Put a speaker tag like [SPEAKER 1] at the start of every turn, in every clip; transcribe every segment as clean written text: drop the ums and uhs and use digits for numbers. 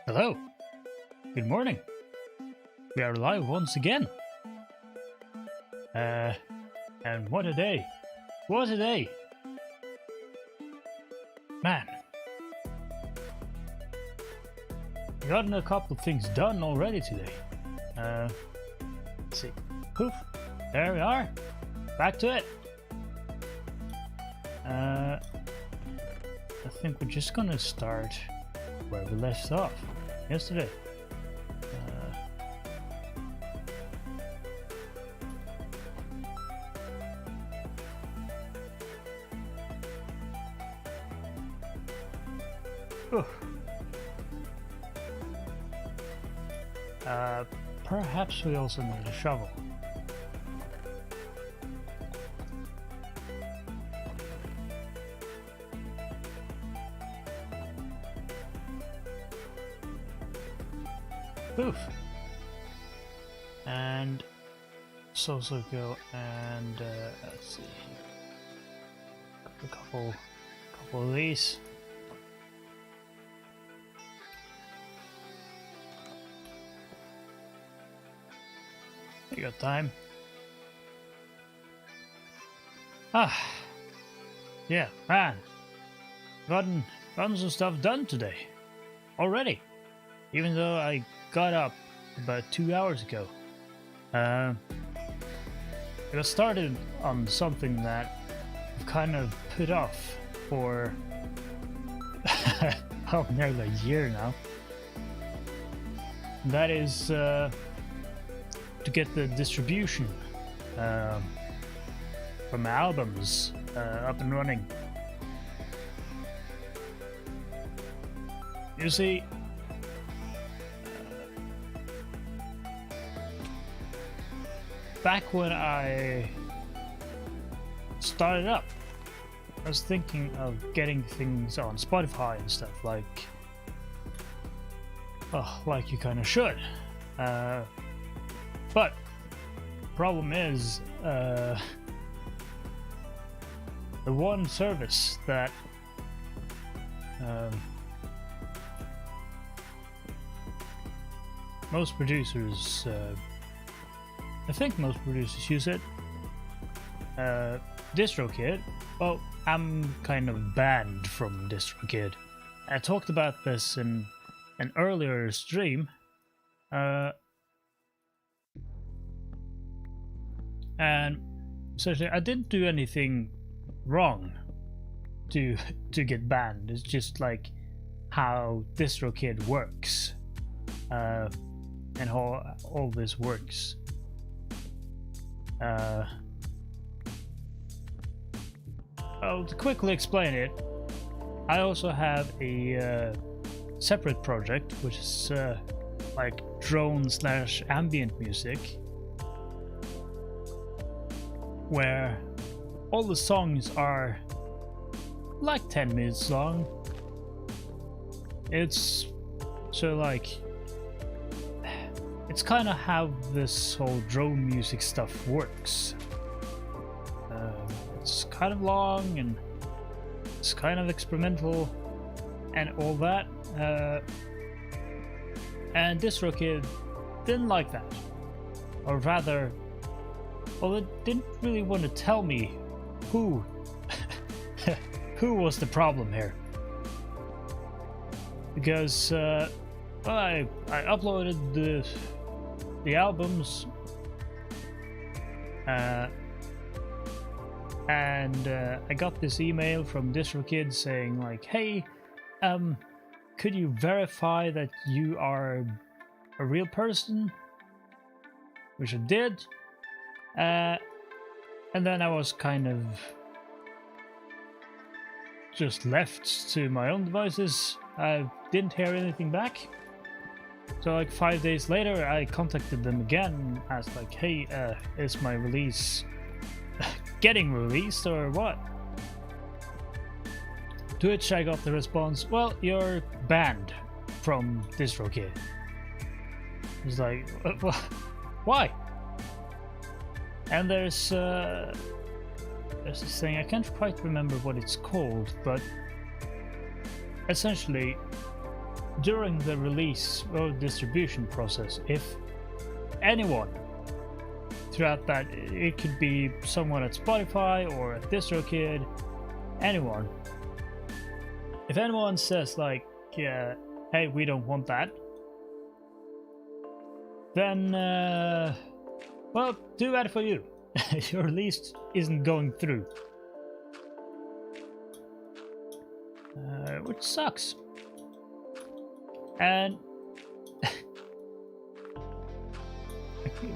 [SPEAKER 1] Hello. Good morning. We are live once again. And what a day. What a day. Man. Gotten a couple of things done already today. Let's see. Poof. There we are. Back to it. I think we're just gonna start where we left off yesterday. Perhaps we also need a shovel. Poof. And let's also go and let's see, a couple of these. You got time? Yeah, man. Gotten some stuff done today already. Even though I got up about 2 hours ago. I got started on something that I've kind of put off for nearly a year now. That is to get the distribution for my albums up and running. You see, back when I started up, I was thinking of getting things on Spotify and stuff, like you kind of should. But problem is, the one service that most producers, I think most producers use it, DistroKid. Well, I'm kind of banned from DistroKid. I talked about this in an earlier stream. And essentially, I didn't do anything wrong to get banned. It's just like how DistroKid works, and how all this works. Well, to quickly explain it, I also have a separate project, which is like drone/ambient music, where all the songs are like 10 minutes long. It's so like, it's kind of how this whole drone music stuff works. It's kind of long and it's kind of experimental and all that. And DistroKid didn't like that, or rather, well, it didn't really want to tell me who who was the problem here, because well, I uploaded the albums, and I got this email from DistroKid saying like, hey, could you verify that you are a real person? Which I did. And then I was kind of just left to my own devices. I didn't hear anything back. So like 5 days later, I contacted them again and asked like, hey, is my release getting released or what? To which I got the response, well, you're banned from DistroKid. It's like, why? And there's this thing, I can't quite remember what it's called, but essentially during the release or distribution process, if anyone throughout that, it could be someone at Spotify or at DistroKid, anyone. If anyone says like, hey, we don't want that, then, well, too bad for you. Your release isn't going through. Which sucks. And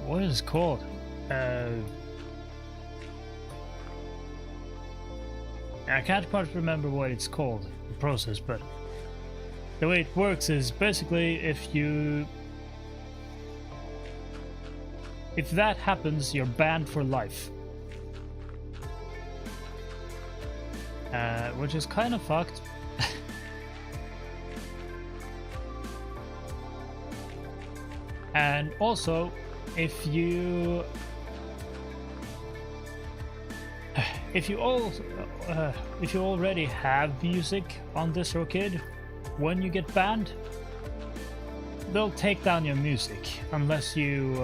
[SPEAKER 1] what is it called? I can't quite remember what it's called, the process, but the way it works is basically if that happens, you're banned for life. Which is kind of fucked. And also, if you already have music on DistroKid, when you get banned, they'll take down your music unless you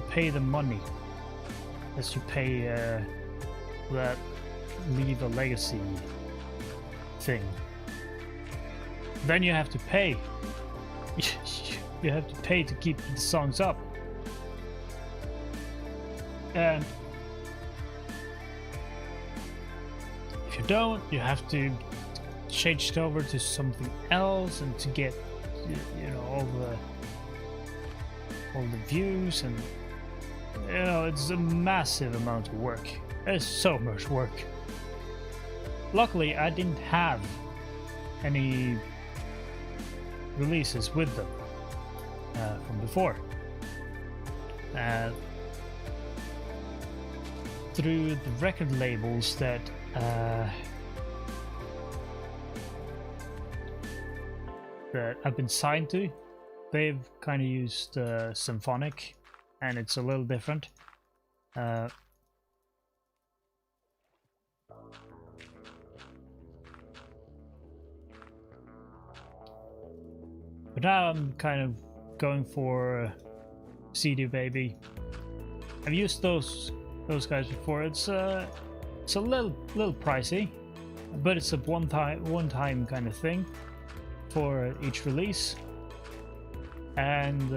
[SPEAKER 1] pay them money, unless you pay that leave a legacy thing. Then you have to pay. You have to pay to keep the songs up. And if you don't, you have to change it over to something else and to get, you know, all the views, and you know, it's a massive amount of work. It's so much work. Luckily, I didn't have any releases with them from before. Through the record labels that I've been signed to, they've kind of used Symphonic, and it's a little different. But now I'm kind of going for CD Baby. I've used those guys before. It's a little pricey, but it's a one time kind of thing for each release, and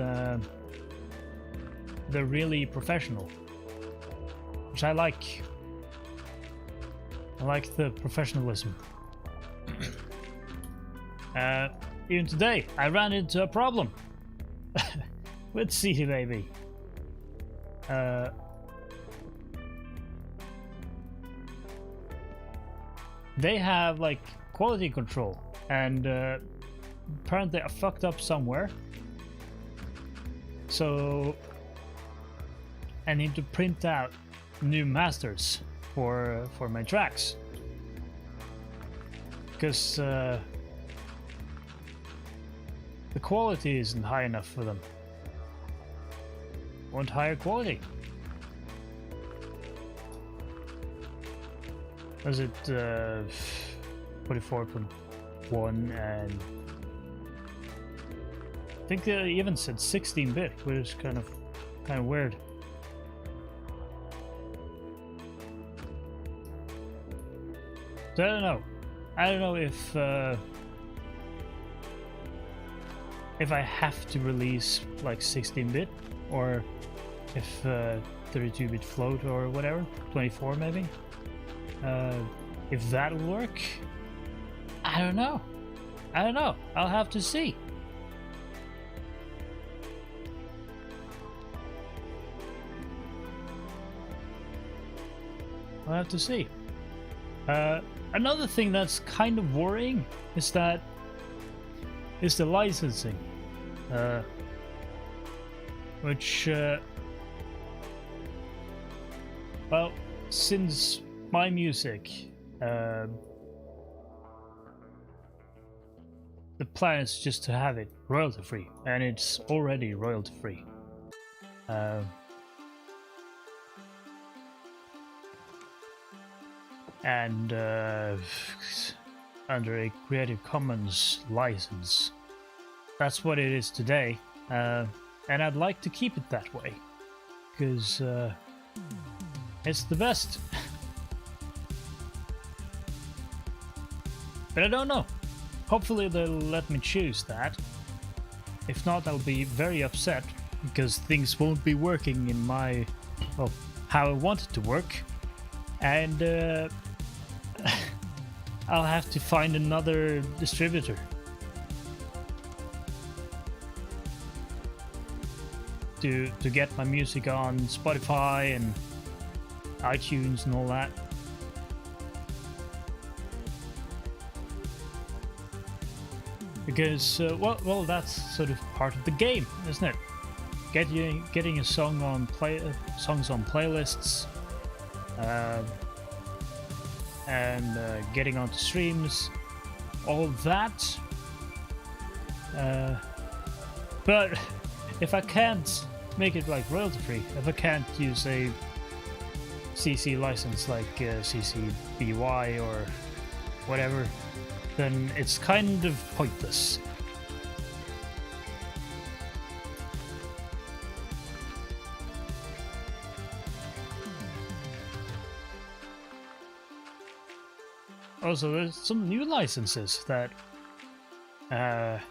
[SPEAKER 1] they're really professional, which I like. I like the professionalism. Even today, I ran into a problem with CD Baby. They have like quality control, and apparently I fucked up somewhere. So I need to print out new masters for my tracks, because the quality isn't high enough for them. Want higher quality. Was it 44.1, and I think they even said 16-bit, which is kind of weird. So I don't know. I don't know if I have to release like 16-bit, or if 32-bit float or whatever, 24 maybe. If that'll work, I don't know. I'll have to see. I'll have to see. Another thing that's kind of worrying is the licensing, which, well, since my music, the plan is just to have it royalty free, and it's already royalty free. And under a Creative Commons license. That's what it is today, and I'd like to keep it that way, because it's the best. But I don't know. Hopefully they'll let me choose that. If not, I'll be very upset, because things won't be working in my... well, how I want it to work. And I'll have to find another distributor to get my music on Spotify and iTunes and all that. Because well, that's sort of part of the game, isn't it? Getting a song on songs on playlists, and getting onto streams, all that. But if I can't make it like royalty free, if I can't use a CC license like CC BY or whatever, then it's kind of pointless. Also, there's some new licenses that I've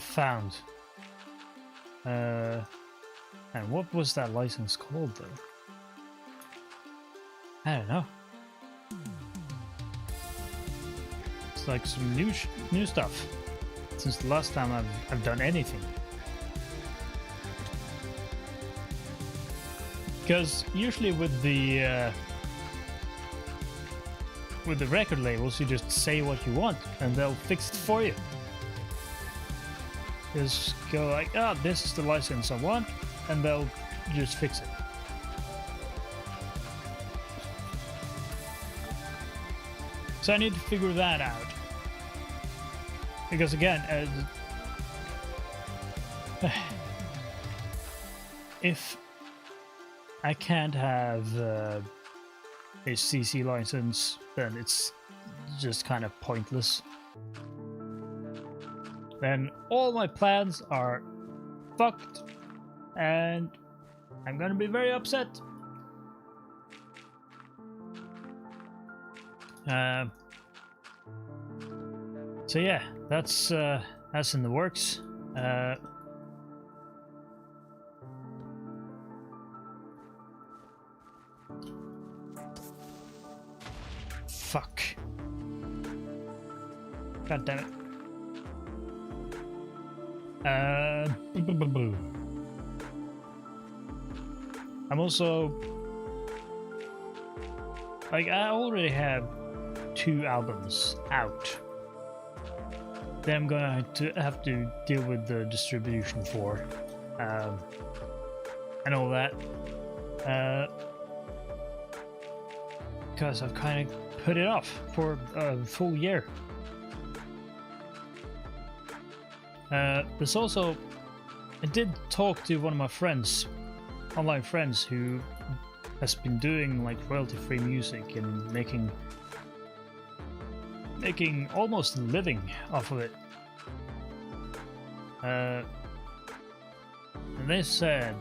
[SPEAKER 1] found. And what was that license called though? I don't know. It's like some new stuff since the last time I've done anything. Because usually with the record labels, you just say what you want and they'll fix it for you. Just go like, oh, this is the license I want, and they'll just fix it. So I need to figure that out. Because again, if I can't have a CC license, then it's just kind of pointless. Then all my plans are fucked, and I'm gonna be very upset. So yeah, that's in the works. Fuck. God damn it. I'm also like, I already have 2 albums out that I'm gonna have to deal with the distribution for, and all that, because I've kind of put it off for a full year. There's also, I did talk to one of my friends, online friends, who has been doing like royalty-free music and making almost a living off of it. And they said,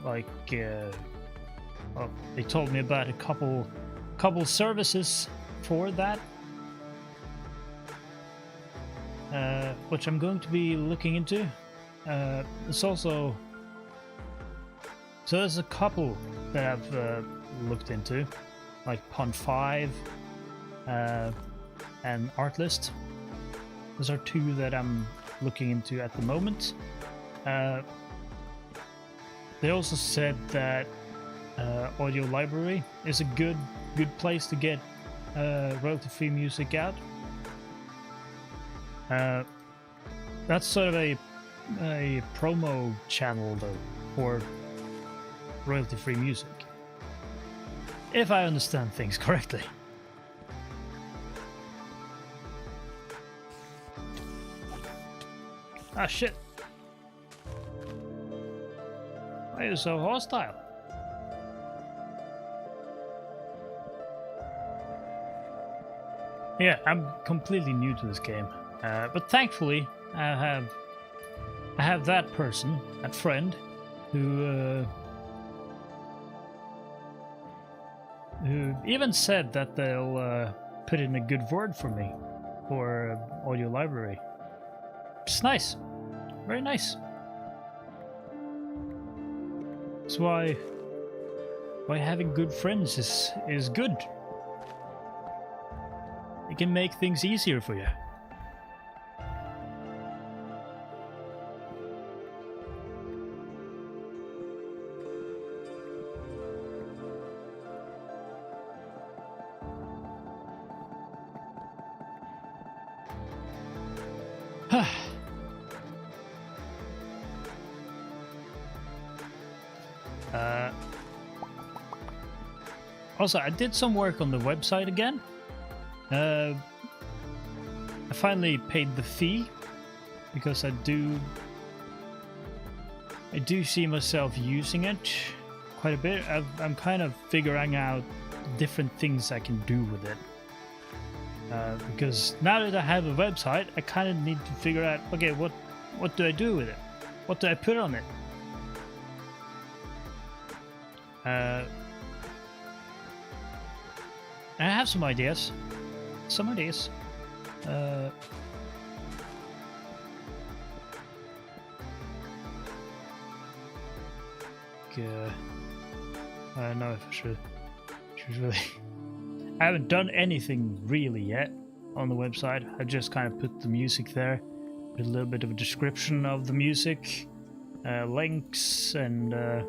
[SPEAKER 1] like, well, they told me about a couple services for that, which I'm going to be looking into. It's also, so there's a couple that I've looked into, like Pond5 and Artlist. Those are 2 that I'm looking into at the moment. They also said that Audio Library is a good place to get royalty-free music out. That's sort of a promo channel though for royalty-free music, if I understand things correctly. Ah, shit. Why are you so hostile? Yeah, I'm completely new to this game, but thankfully I have that person, that friend, who even said that they'll put in a good word for me for audio library. It's nice, very nice. That's why having good friends is good. It can make things easier for you. Also, I did some work on the website again. I finally paid the fee because I do see myself using it quite a bit. I'm kind of figuring out different things I can do with it. Because now that I have a website, I kind of need to figure out, okay, what do I do with it? What do I put on it? I have some ideas. I don't know if I should really. I haven't done anything really yet on the website. I just kind of put the music there, put a little bit of a description of the music, links, and a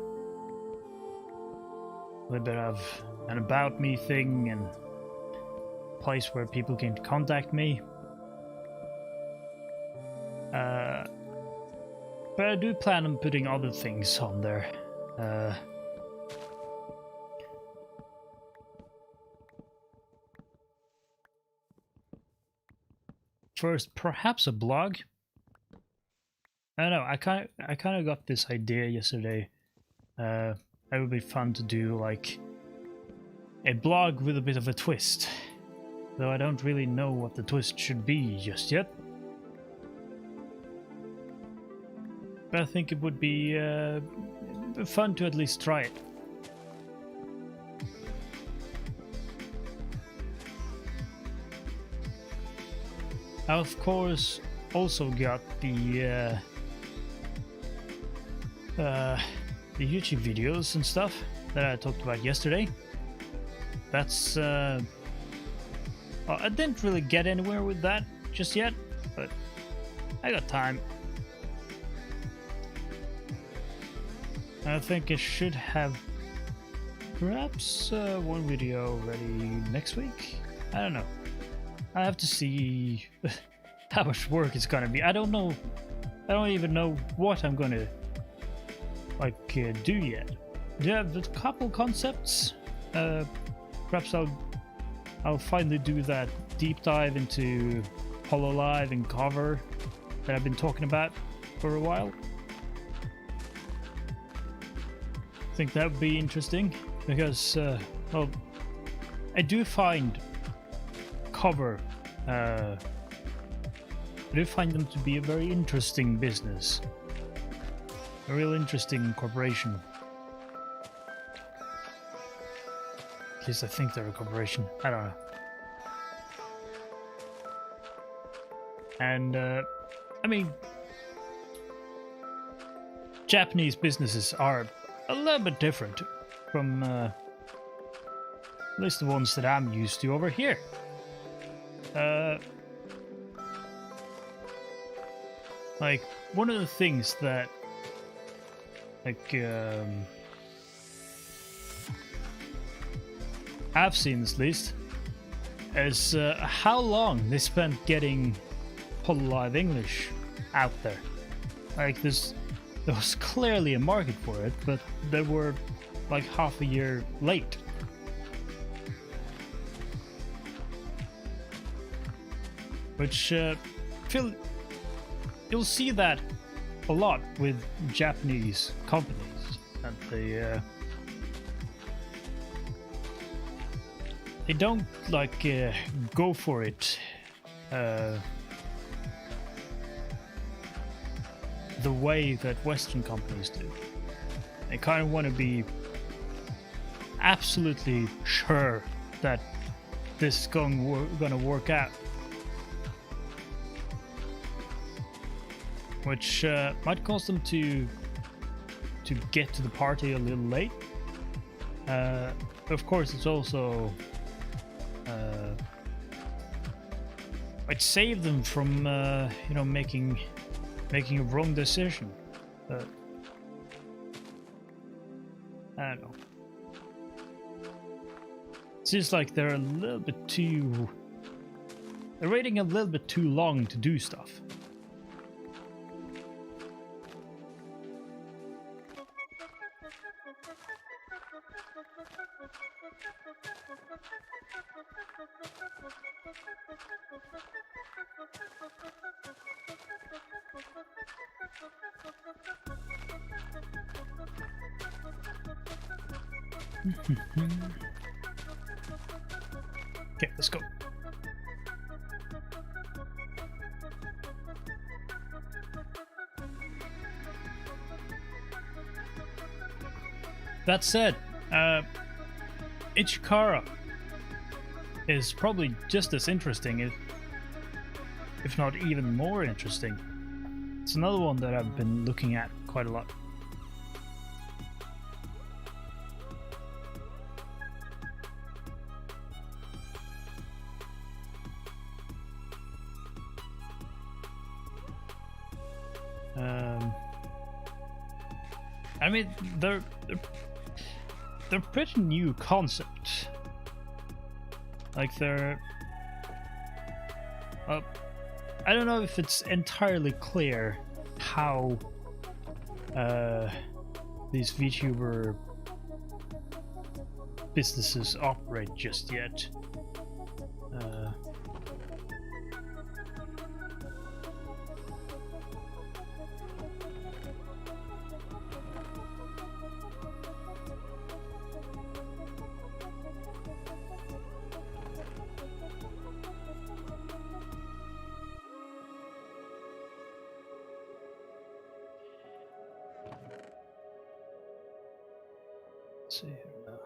[SPEAKER 1] little bit of an about me thing and a place where people can contact me. But I do plan on putting other things on there. First, perhaps a blog. I don't know. I kind of got this idea yesterday. It would be fun to do like a blog with a bit of a twist, though I don't really know what the twist should be just yet. But I think it would be fun to at least try it. I of course also got the YouTube videos and stuff that I talked about yesterday. That's well, I didn't really get anywhere with that just yet, but I got time. I think I should have perhaps one video ready next week. I don't know. I have to see how much work it's gonna be. I don't know. I don't even know what I'm gonna like do yet. Do I have a couple concepts? Perhaps I'll finally do that deep dive into Hololive and Cover that I've been talking about for a while. I think that would be interesting because, well, I do find Cover, I do find them to be a very interesting business, a real interesting corporation. At least I think they're a corporation. I don't know. And I mean, Japanese businesses are a little bit different from at least the ones that I'm used to over here. Like one of the things that like I've seen at least is how long they spent getting Hololive English out there. Like there was clearly a market for it, but they were like half a year late. Which you'll see that a lot with Japanese companies, that they don't like go for it the way that Western companies do. They kind of want to be absolutely sure that this is gonna work out, which might cause them to get to the party a little late. Of course, it's also it saved them from making a wrong decision. But I don't know. It seems like they're a little bit too. They're waiting a little bit too long to do stuff. Okay, let's go. That said, Ichikara is probably just as interesting, if not even more interesting. It's another one that I've been looking at quite a lot. I mean, they're pretty new concepts. Like they're, I don't know if it's entirely clear how these VTuber businesses operate just yet. Let's see here now.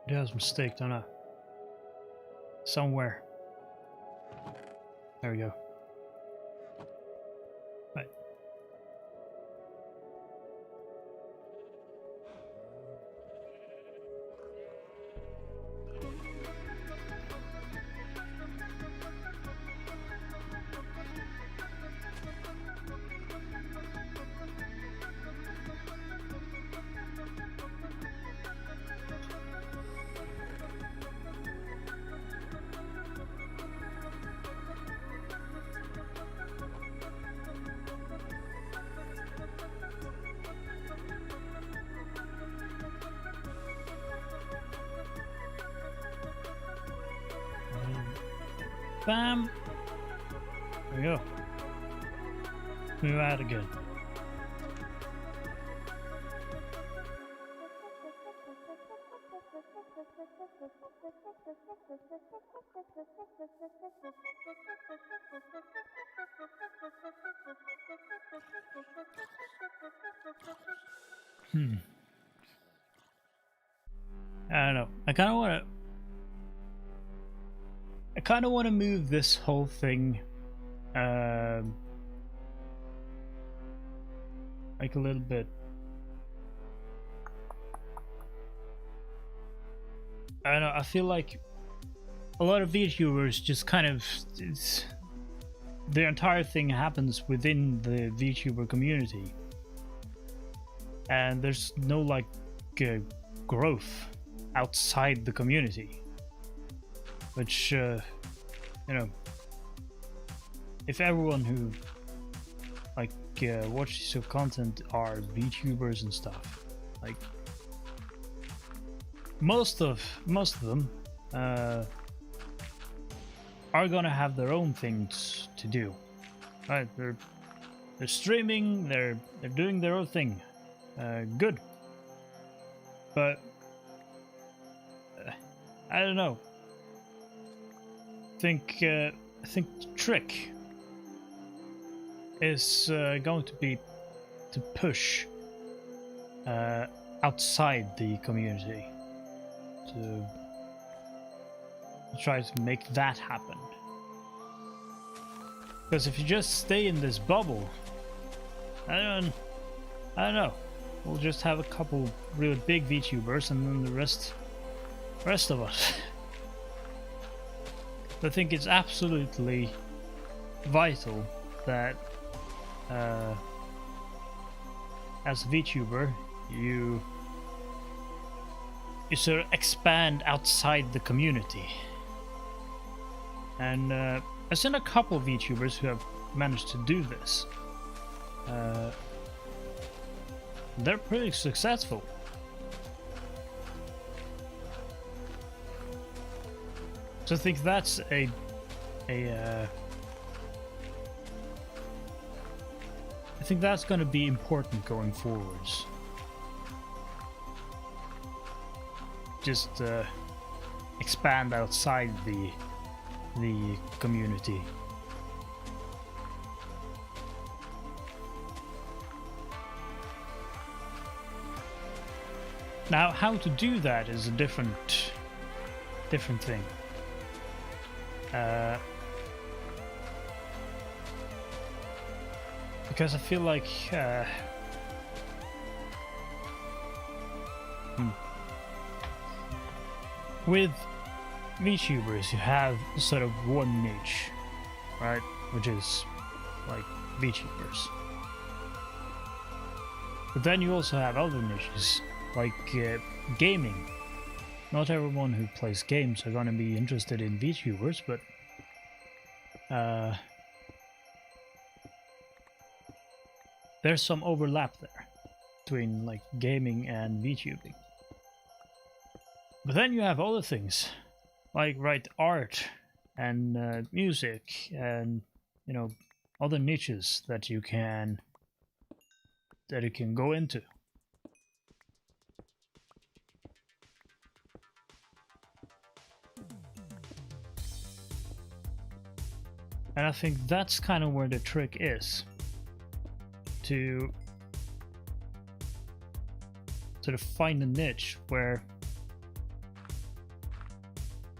[SPEAKER 1] It has a mistake, don't I? Somewhere. There we go. Right. Bam! There we go. Move out again. I don't know. I kind of want to move this whole thing like a little bit. I don't know, I feel like a lot of VTubers just kind of, the entire thing happens within the VTuber community, and there's no like growth outside the community, which if everyone who like watches your content are VTubers and stuff, like most of them are gonna have their own things to do, right? They're streaming, they're doing their own thing, good. But I don't know. I think the trick is going to be to push outside the community to try to make that happen. Because if you just stay in this bubble, I don't know. We'll just have a couple really big VTubers and then the rest of us. I think it's absolutely vital that as a VTuber you sort of expand outside the community. And I've seen a couple of VTubers who have managed to do this. They're pretty successful. So I think that's I think that's going to be important going forwards. Just expand outside the community. Now, how to do that is a different thing. Because I feel like with VTubers you have sort of one niche, right? Which is like VTubers. But then you also have other niches like gaming. Not everyone who plays games are gonna be interested in VTubers, but there's some overlap there between like gaming and VTubing. But then you have other things like art and music and other niches that you can go into. And I think that's kind of where the trick is, to sort of find a niche where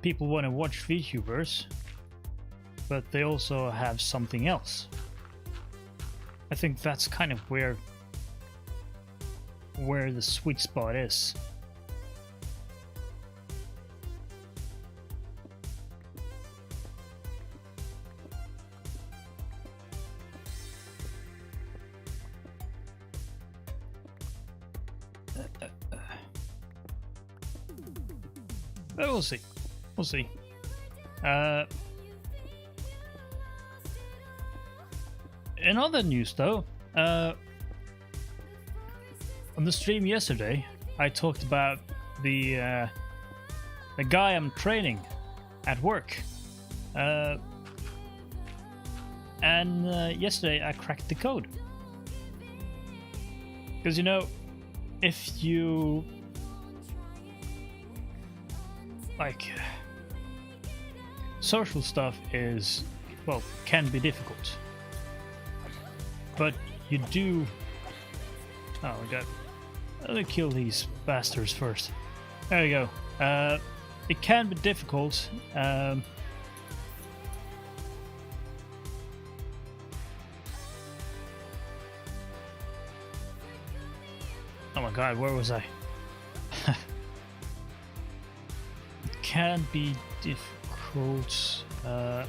[SPEAKER 1] people want to watch VTubers, but they also have something else. I think that's kind of where the sweet spot is. But we'll see. We'll see. In other news, though, on the stream yesterday, I talked about the guy I'm training at work, and yesterday I cracked the code. Because if you like, social stuff can be difficult, but you do. Oh my god, let me kill these bastards first. There we go. It can be difficult. Oh my god, where was I? Can be difficult. Man.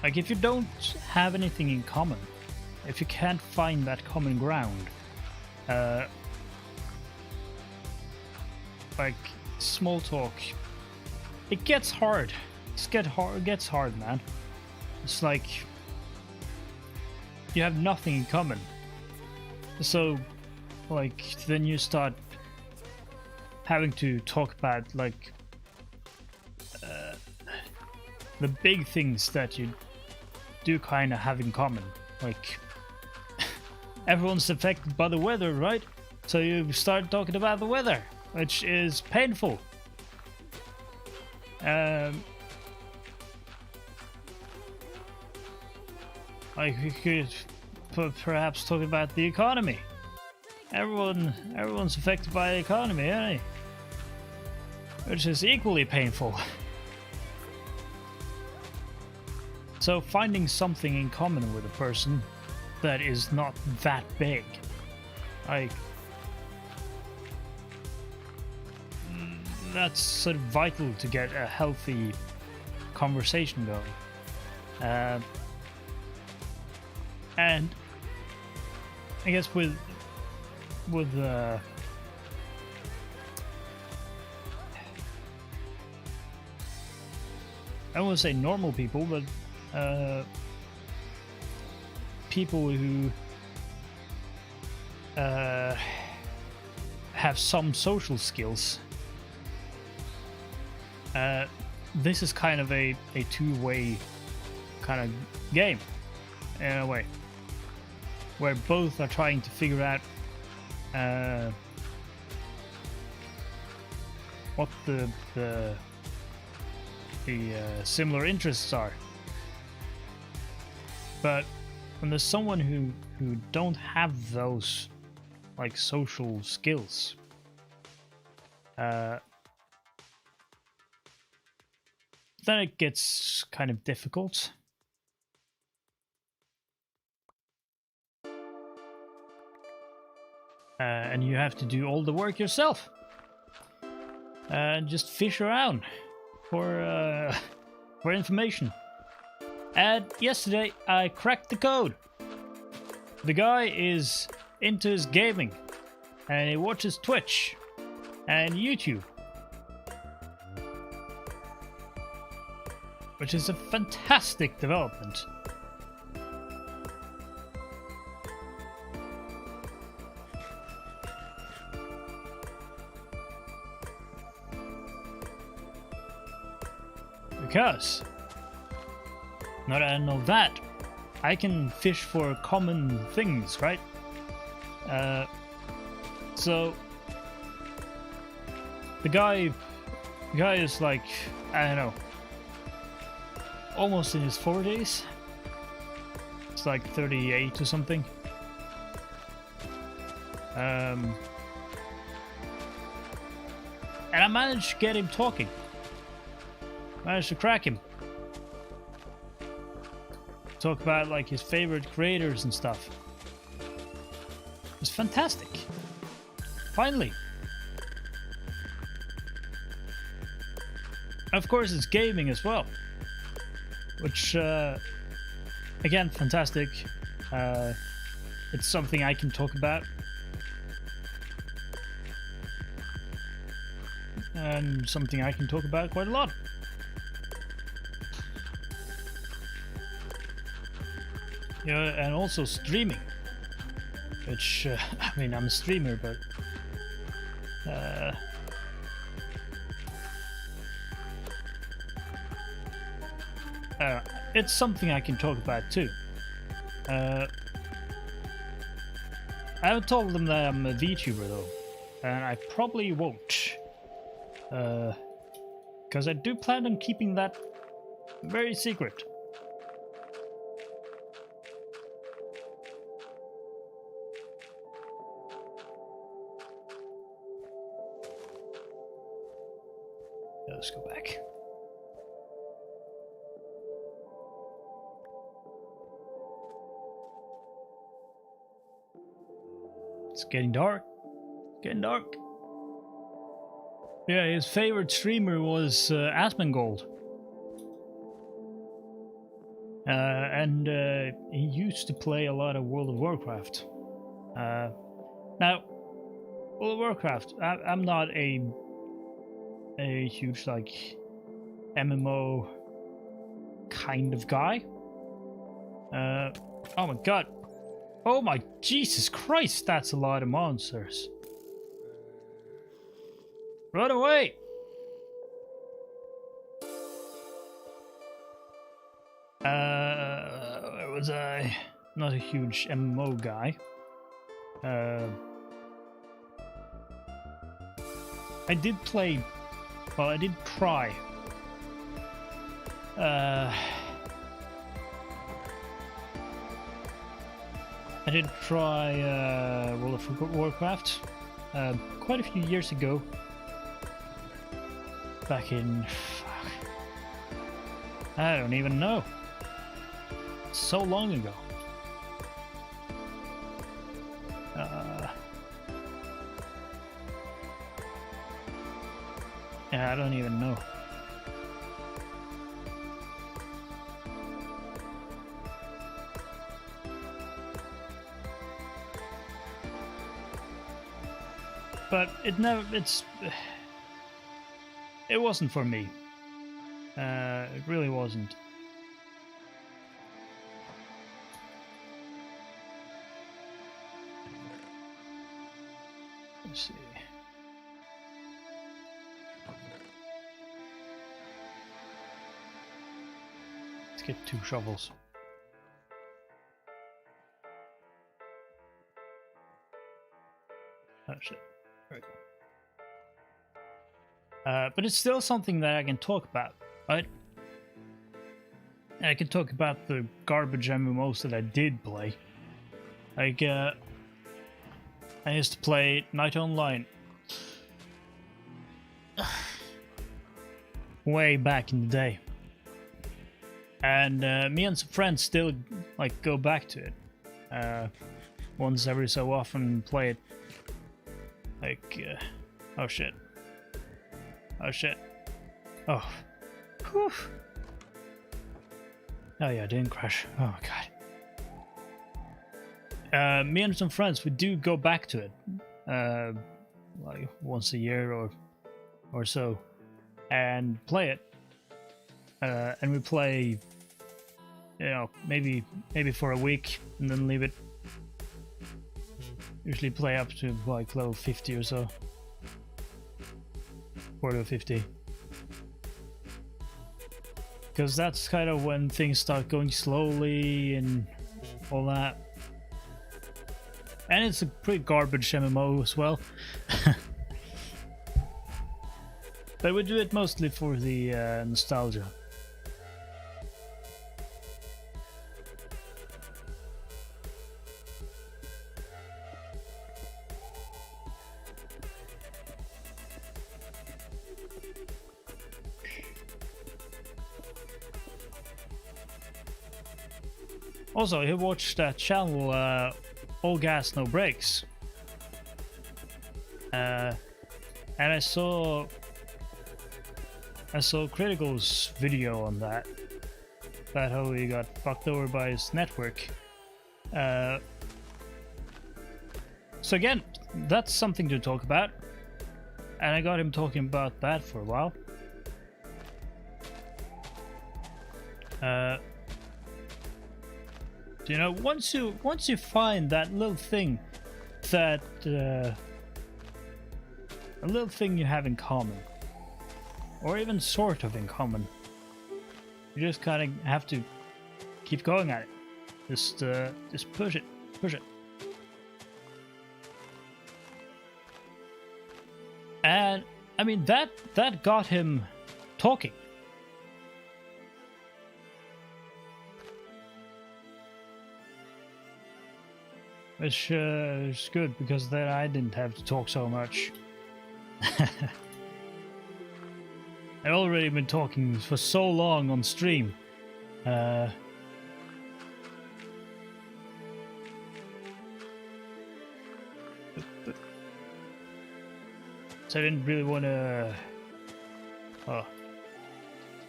[SPEAKER 1] Like, if you don't have anything in common, if you can't find that common ground, like small talk, it gets hard. It gets hard, man. It's like you have nothing in common. So, like, then you start having to talk about like the big things that you do kind of have in common. Like, everyone's affected by the weather, right? So you start talking about the weather, which is painful. Like we could perhaps talk about the economy. Everyone's affected by the economy, aren't they? Which is equally painful. So finding something in common with a person that is not that big, like that's sort of vital to get a healthy conversation going. And I guess with I don't want to say normal people, but people who have some social skills. This is kind of a two-way kind of game, in a way, where both are trying to figure out what the similar interests are. But when there's someone who don't have those like social skills, then it gets kind of difficult. And you have to do all the work yourself. And just fish around for information. And yesterday I cracked the code. The guy is into his gaming, and he watches Twitch and YouTube, which is a fantastic development. Because now that I know that, I can fish for common things, right? So the guy is like, I don't know, almost in his 40s. It's like 38 or something. And I managed to get him talking. Managed to crack him. Talk about like his favorite creators and stuff. It was fantastic. Finally. Of course, it's gaming as well, which again, fantastic. It's something I can talk about, and something I can talk about quite a lot. Yeah, and also streaming, which I mean, I'm a streamer, but it's something I can talk about too. I haven't told them that I'm a VTuber though, and I probably won't, because I do plan on keeping that very secret. Let's go back. It's getting dark. Getting dark. Yeah, his favorite streamer was Asmongold. And he used to play a lot of World of Warcraft. Now, World of Warcraft, I'm not a huge like MMO kind of guy. Oh my god. Oh my Jesus Christ, that's a lot of monsters. Run away! Where was I? Not a huge MMO guy. I did play. Well, I did try. I did try World of Warcraft quite a few years ago. Back in... Fuck, I don't even know. So long ago. Yeah, I don't even know. But it wasn't for me. It really wasn't. Let's see. Let's get 2 shovels. Oh shit. There we go. But it's still something that I can talk about, right? And I can talk about the garbage MMOs that I did play. Like, I used to play Night Online. Way back in the day. And me and some friends still, like, go back to it. Once every so often play it. Like, oh shit. Oh shit. Oh. Whew. Oh yeah, I didn't crash. Oh god. Me and some friends, we do go back to it. Like once a year or so. And play it. And we play, you know, maybe for a week and then leave it. Usually play up to like level 50 or so. 40 or 50. Because that's kind of when things start going slowly and all that. And it's a pretty garbage MMO as well. But we do it mostly for the nostalgia. Also, I watched that channel, All Gas No Brakes, and I saw Critical's video on that, about how he got fucked over by his network. So again, that's something to talk about, and I got him talking about that for a while. You know, once you find that little thing that a little thing you have in common, or even sort of in common, you just kind of have to keep going at it. Just push it. And I mean that got him talking. Which is good, because then I didn't have to talk so much. I've already been talking for so long on stream. So I didn't really want to... Oh.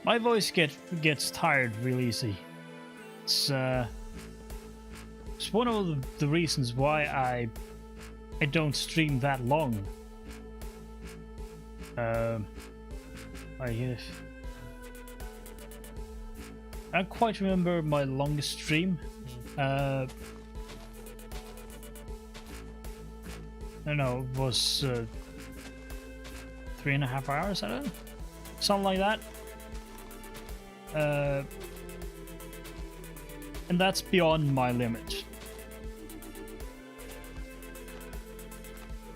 [SPEAKER 1] My voice gets tired real easy. It's one of the reasons why I don't stream that long. I don't quite remember my longest stream. I don't know, it was 3.5 hours, I don't know, something like that. And that's beyond my limit.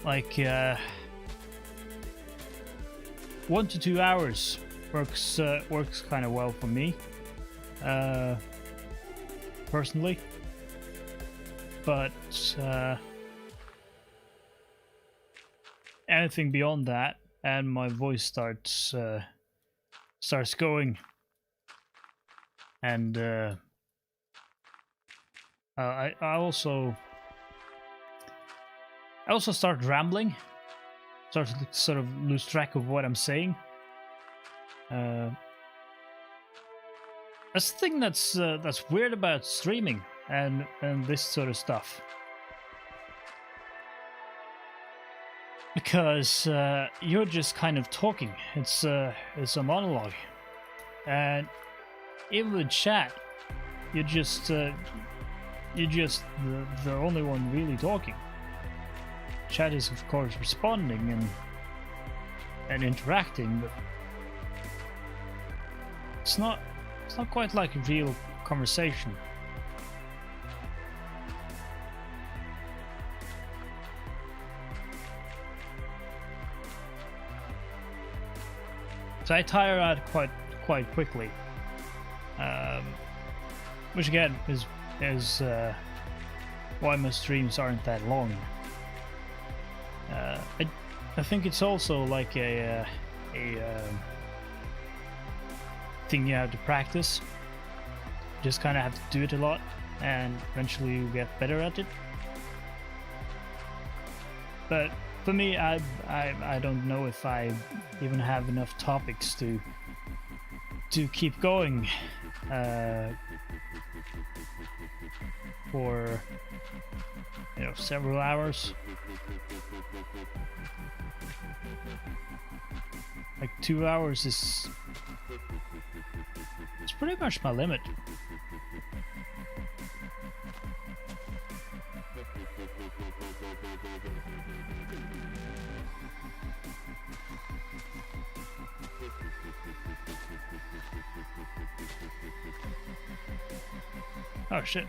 [SPEAKER 1] Like, 1 to 2 hours works kind of well for me, personally. But anything beyond that, and my voice starts going, and I also start rambling, start to sort of lose track of what I'm saying. That's the thing that's weird about streaming and this sort of stuff, because you're just kind of talking. It's a monologue, and even with chat, you're just the only one really talking. Chat is of course responding and interacting, but it's not quite like a real conversation. So I tire out quite quickly, which again is why my streams aren't that long. I think it's also like a thing you have to practice. You just kind of have to do it a lot, and eventually you get better at it. But for me, I don't know if I even have enough topics to keep going for several hours. Like 2 hours is pretty much my limit. Oh shit.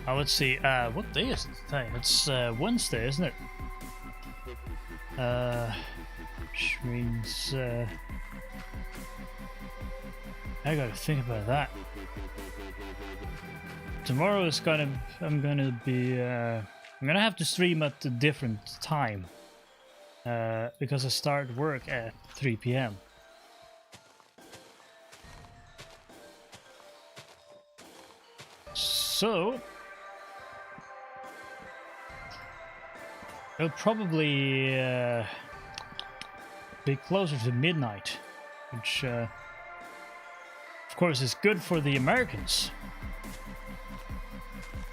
[SPEAKER 1] Oh, let's see. What day is it today? It's Wednesday, isn't it? Which means I gotta think about that. Tomorrow is I'm gonna have to stream at a different time because I start work at 3 p.m. So it'll probably be closer to midnight, which of course is good for the Americans,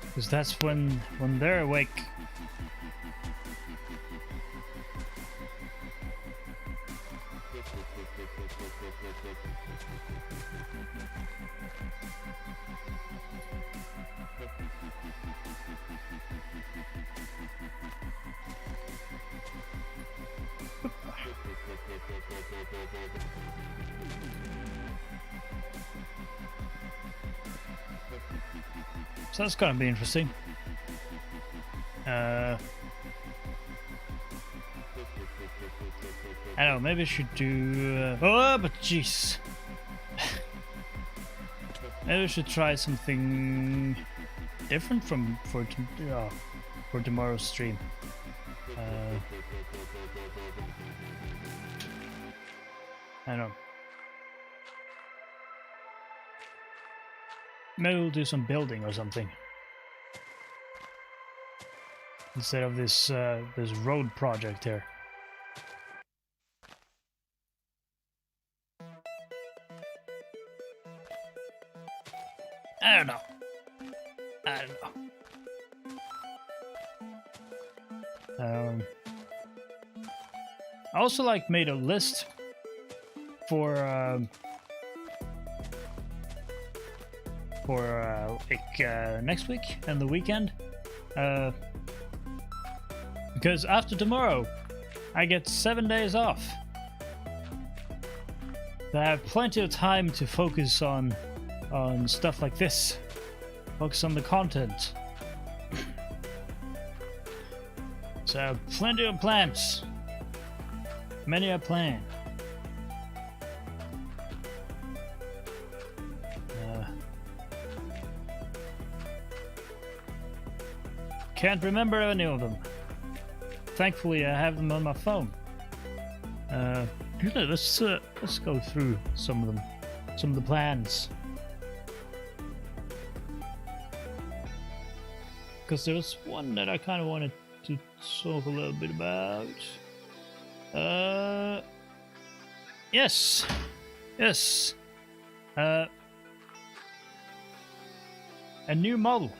[SPEAKER 1] because that's when they're awake. So that's gonna be interesting. I don't know, maybe I should do but jeez. Maybe I should try something different for tomorrow's stream. I don't know. Maybe we'll do some building or something instead of this road project here. I don't know. I also made a list for next week and the weekend, because after tomorrow I get 7 days off. I have plenty of time to focus on stuff like this, focus on the content. So plenty of plans Many a plan. Can't remember any of them. Thankfully, I have them on my phone. Let's go through some of them, some of the plans. Because there was one that I kind of wanted to talk a little bit about. Yes. A new model.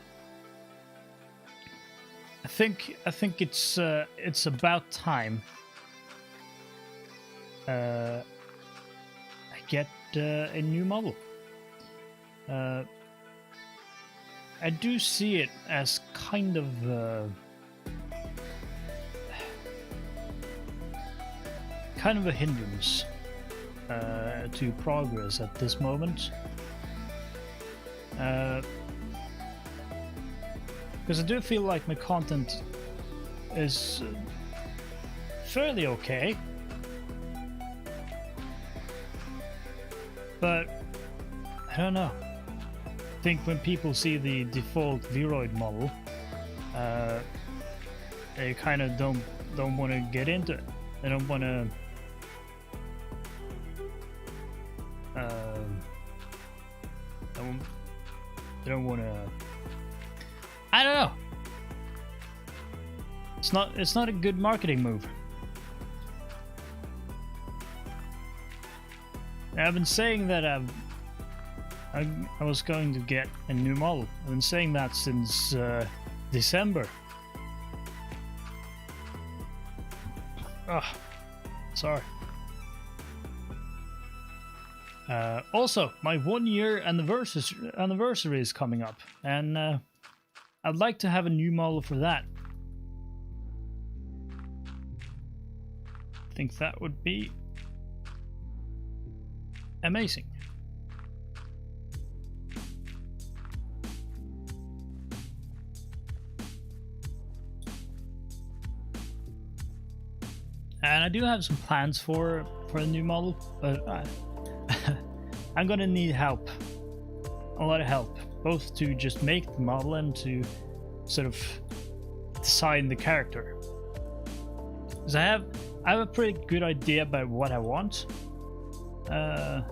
[SPEAKER 1] I think it's about time I get a new model. I do see it as kind of a hindrance to progress at this moment. Because I do feel like my content is fairly okay, but I don't know. I think when people see the default Vroid model, they kind of don't want to get into it. They don't want to. They don't want to. I don't know. It's not a good marketing move. I've been saying that I was going to get a new model. I've been saying that since December. Sorry. Also, my 1 year anniversary is coming up, and I'd like to have a new model for that. I think that would be amazing. And I do have some plans for a new model, but I'm gonna need help. A lot of help. Both to just make the model and to sort of design the character. Because I have a pretty good idea about what I want. And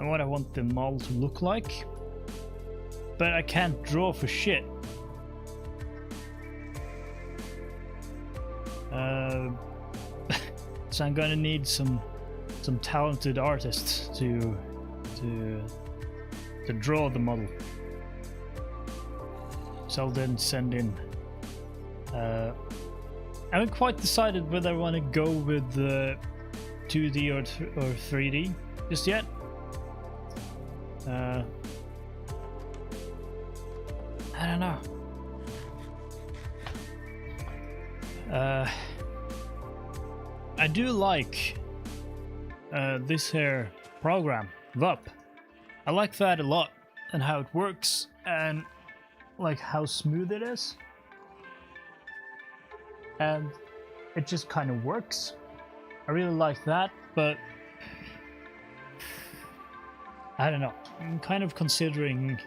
[SPEAKER 1] what I want the model to look like. But I can't draw for shit. So I'm gonna need some talented artists to draw the model. So I'll then send in. I haven't quite decided whether I want to go with 2D or 3D just yet. I don't know. I do like this here program, VUP. I like that a lot, and how it works, and like how smooth it is. And it just kind of works. I really like that, but I don't know. I'm kind of considering.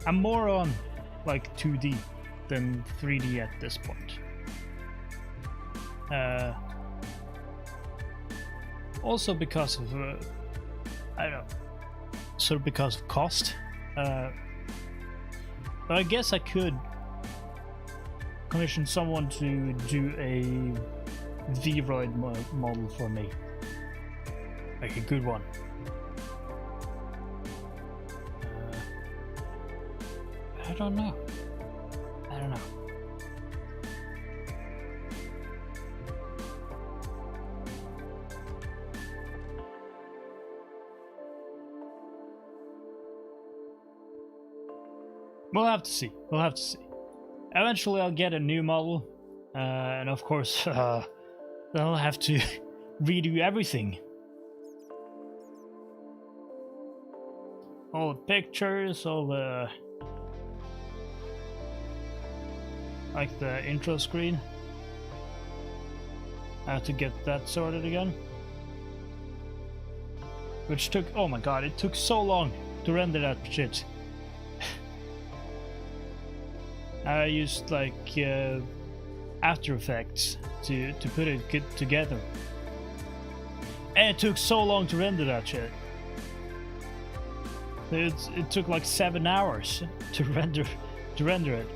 [SPEAKER 1] I'm more on like 2D than 3D at this point. Also because of I don't know, sort of because of cost. But I guess I could commission someone to do a Vroid model for me, like a good one. I don't know. We'll have to see. Eventually I'll get a new model, and of course then I'll have to redo everything. All the pictures, all the like the intro screen. I have to get that sorted again. Which took, oh my god, it took so long to render that shit. I used like After Effects to put it together. And it took so long to render that shit. It took like 7 hours to render it.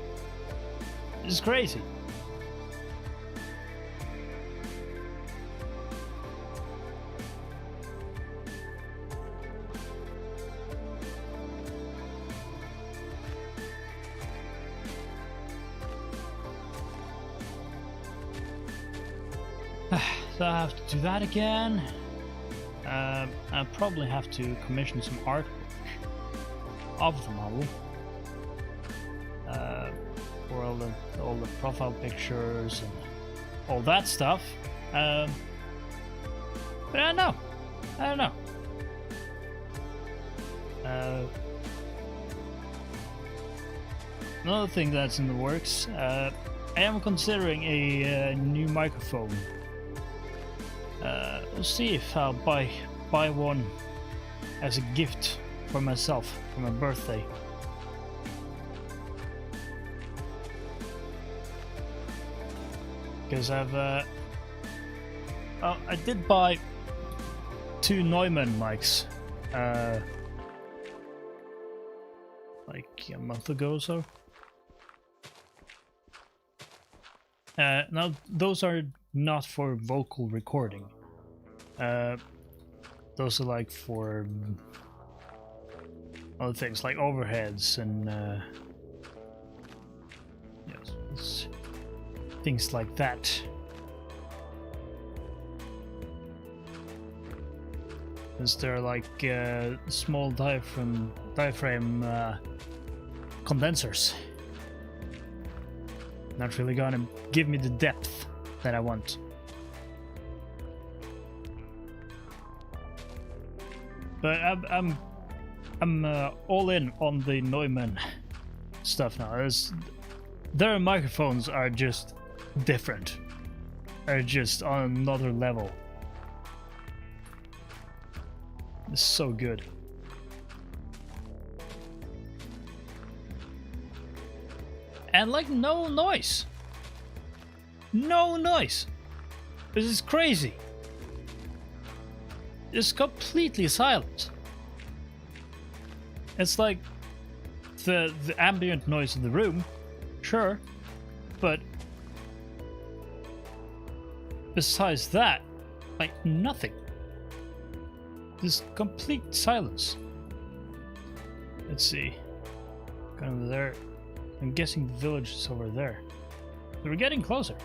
[SPEAKER 1] It's crazy. So I have to do that again. I probably have to commission some artwork of the model for all the profile pictures and all that stuff. But I don't know. Another thing that's in the works. I am considering a new microphone. We'll see if I'll buy one as a gift for myself for my birthday. Because I did buy 2 Neumann mics like a month ago or so. Now those are not for vocal recording. Those are like for other things like overheads and yes, things like that. Because they're like small diaphragm condensers. Not really gonna give me the depth that I want. But I'm all in on the Neumann stuff now. Their microphones are just different. Are just on another level. It's so good. And like no noise. No noise. This is crazy. It's completely silent. It's like the ambient noise of the room, sure, but besides that, like nothing. Just complete silence. Let's see. Kind of there. I'm guessing the village is over there. So we're getting closer.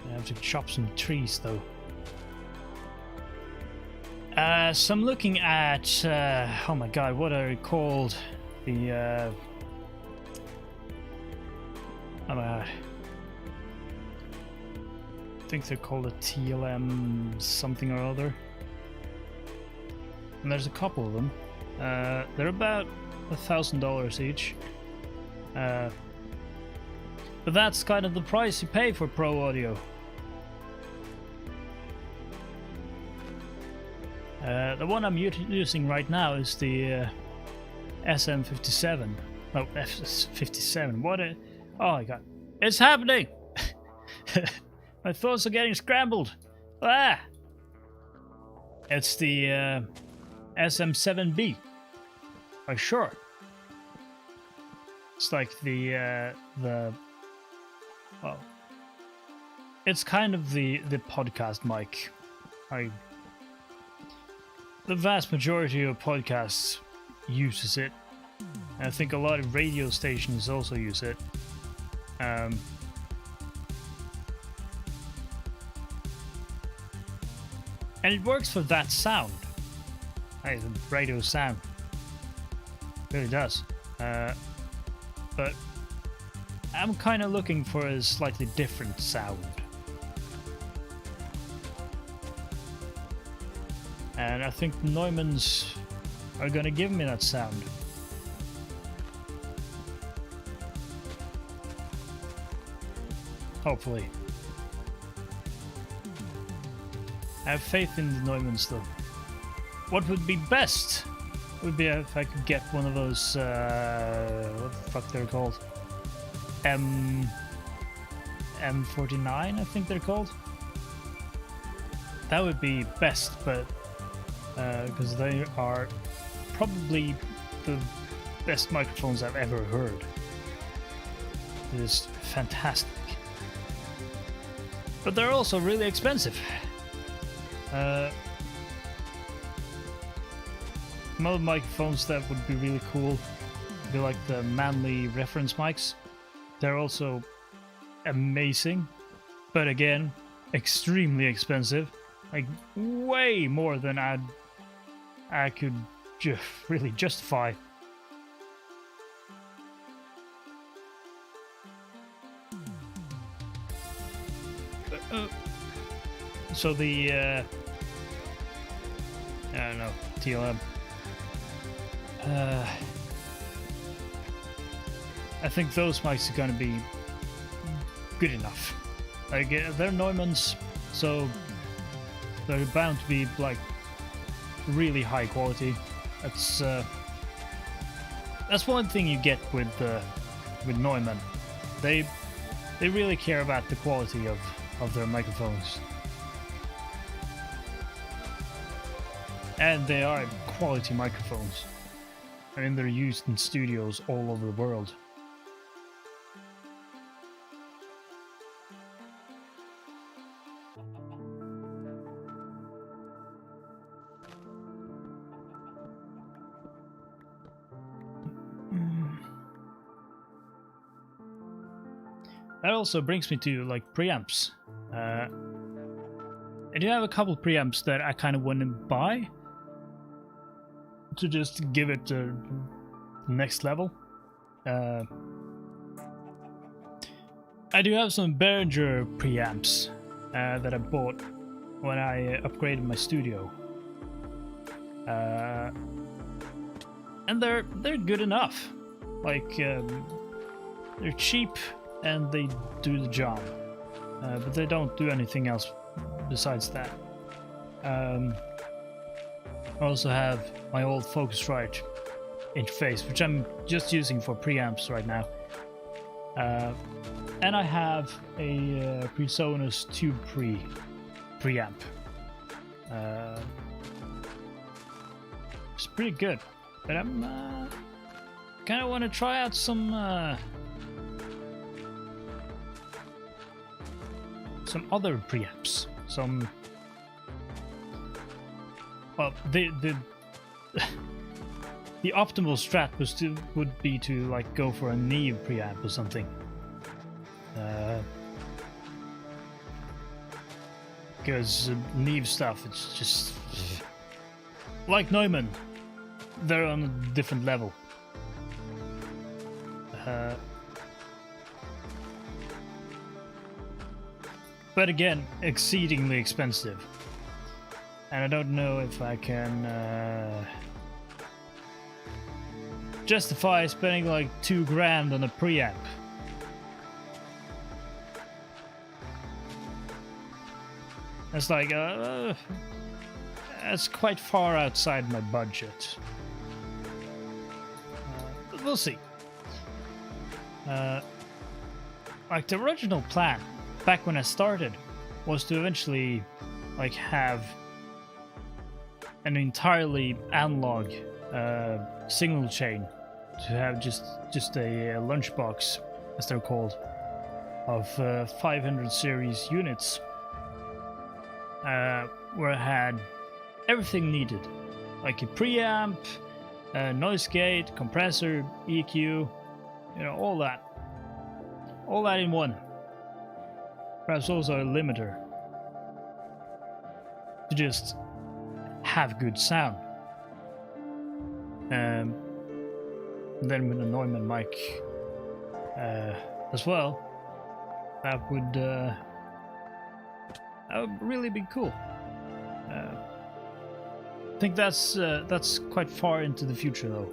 [SPEAKER 1] I have to chop some trees though. So I'm looking at oh my god, what are they called? The oh my god. I think they're called a TLM something or other. And there's a couple of them. They're about $1,000 each. But that's kind of the price you pay for pro audio. The one I'm using right now is the SM57. No, F57. What a... Oh my god. It's happening! My thoughts are getting scrambled. Ah! It's the SM7B. For sure. It's like the well, it's kind of the podcast mic. The vast majority of podcasts uses it. And I think a lot of radio stations also use it. And it works for that sound. Hey, the radio sound. It really does. But I'm kind of looking for a slightly different sound. And I think Neumanns are gonna give me that sound. Hopefully. I have faith in the Neumanns though. What would be best would be if I could get one of those, what the fuck they're called? M49, I think they're called. That would be best, but because they are probably the best microphones I've ever heard. It is fantastic. But they're also really expensive. Some other microphones that would be really cool would be like the Manly reference mics. They're also amazing, but again, extremely expensive. Like way more than I could really justify. So the I don't know, TLM. I think those mics are gonna be good enough. Like they're Neumanns, so they're bound to be like really high quality. That's one thing you get with Neumann. They really care about the quality of their microphones. And they are quality microphones. I mean, they're used in studios all over the world. That also brings me to like preamps. I do have a couple preamps that I kind of want to buy to just give it the next level. I do have some Behringer preamps that I bought when I upgraded my studio, and they're good enough. Like they're cheap and they do the job, but they don't do anything else besides that. I also have my old Focusrite interface, which I'm just using for preamps right now. And I have a PreSonus Tube preamp. It's pretty good, but I'm kind of want to try out some other preamps. Well, the the optimal strat would be to like go for a Neve preamp or something. Because Neve stuff, it's just like Neumann. They're on a different level. But again, exceedingly expensive. And I don't know if I can justify spending like $2,000 on a preamp. It's like, that's quite far outside my budget. But we'll see. Like the original plan, back when I started, was to eventually like have an entirely analog signal chain, to have just a lunchbox, as they're called, of 500 series units, where I had everything needed, like a preamp, noise gate, compressor, EQ, you know, all that in one. Perhaps also a limiter to just have good sound. Then with a Neumann mic as well, that would really be cool. I think that's quite far into the future though,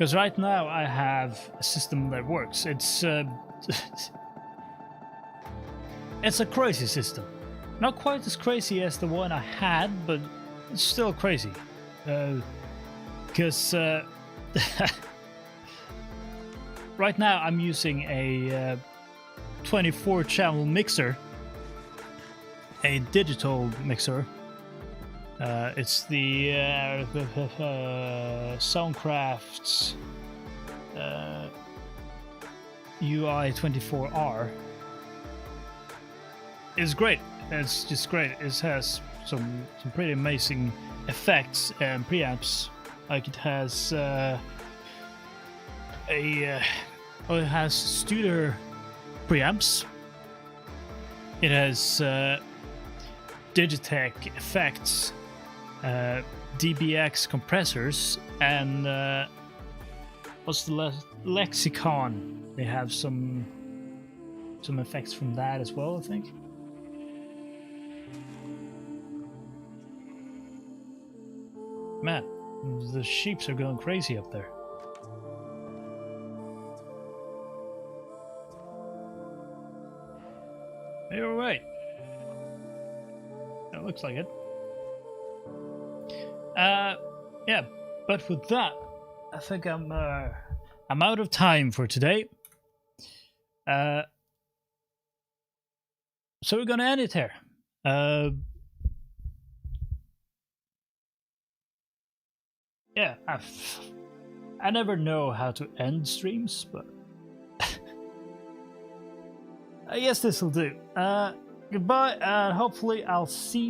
[SPEAKER 1] Because right now I have a system that works. It's it's a crazy system. Not quite as crazy as the one I had, but it's still crazy. Because right now I'm using a 24-channel mixer, a digital mixer. It's the Soundcraft UI24R. It's great. It's just great. It has some pretty amazing effects and preamps. Like it has it has Studer preamps. It has Digitech effects, DBX compressors, and what's the Lexicon? They have some effects from that as well, I think. Man, the sheeps are going crazy up there. You're right. It looks like it. Yeah, but with that, I think I'm out of time for today. So we're gonna end it here. Yeah, I never know how to end streams, but I guess this will do. Goodbye, and hopefully I'll see